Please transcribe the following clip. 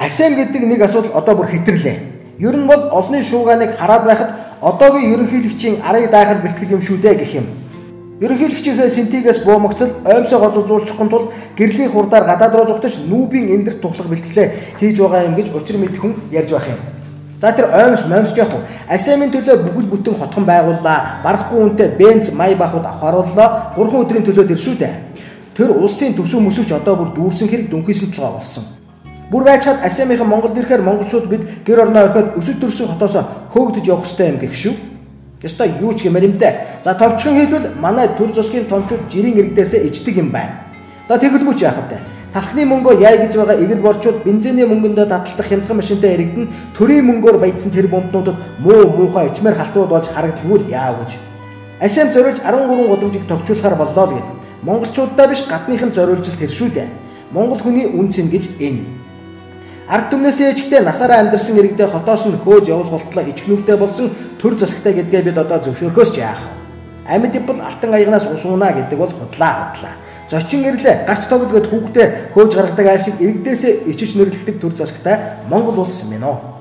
Асем гэдэг нэг асуудал одоо бүр хэтэрлээ. Ер нь бол олонний шуугааныг хараад байхад одоогийн ерөнхийлөгчийн арыг даахад бэлтгэл юм шүү дээ гэх юм. Ерөнхийлөгчийнхээ сэнтигээс буумагцал оймсоо гоцолжуулчихын тулд гэрлийн хурдаар гадаад руу зугтаж нүүбийн эндэрт тухлах бэлтгэлээ хийж байгаа юм гэж учир мэд хүн ярьж байх юм. За тэр момсч яах вэ? Асемийн төлөө бүгд бүтэн хотхон байгууллаа. Барахгүй үнэтэй бенз, май бахууд авахарууллаа. 3 өдрийн төлөө тэр шүү дээ. Тэр улсын төсөв мөсөвч одоо бүр дүүрсэн хэрэг дүнхийсэн толгой болсон. Бүр байцгаад Асемийнхэн Монголд ирэхээр монголчууд бид гэр орноо орхиод өсөж төрсөн хотоос хөөгдөж явах ёстой юм гэх шүү. Ёстой юу ч гэмээр юм дээ. За товчхон хэлбэл манай төр зосгийн томчууд жирийн иргэдээсээ ичдэг юм байна. Одоо тэгэлгүй ч яах вэ? Талхны мөнгөө яй гэж байгаа игэл борчууд бензиний мөнгөндөө таталтах хямдхан машинтай иргэдэн төрийн мөнгөөр баяжсан тэр бомбнуудад муухай ичмэр халтууд болж харагдaltaгүй яав гэж. Асем зориулж 13 гудамжийг тогтчуулахар боллоо л гэв. Монголчуудаа биш гадныхан зориулж тэр шүү дээ. Монгол хүний үн цэн гэж энэ. Ард түмнээсээ ичгтээ насаараа амьдарсан иргэдээ хотоос нь хөөж явуулах болтлоо ичгнүүртэй болсон төр засагтай гэдгээ бид одоо зөвшөөрөхөөс ч яах. Амьд ипл алтан аягнаас усуунаа гэдэг бол худлаа. Зочин ирлээ гарч тоглоод хүүхдээ хөөж гаргадаг айл шиг иргэдээсээ ичиж нэрлэгдэг төр засагтай Монгол улс юм ээ.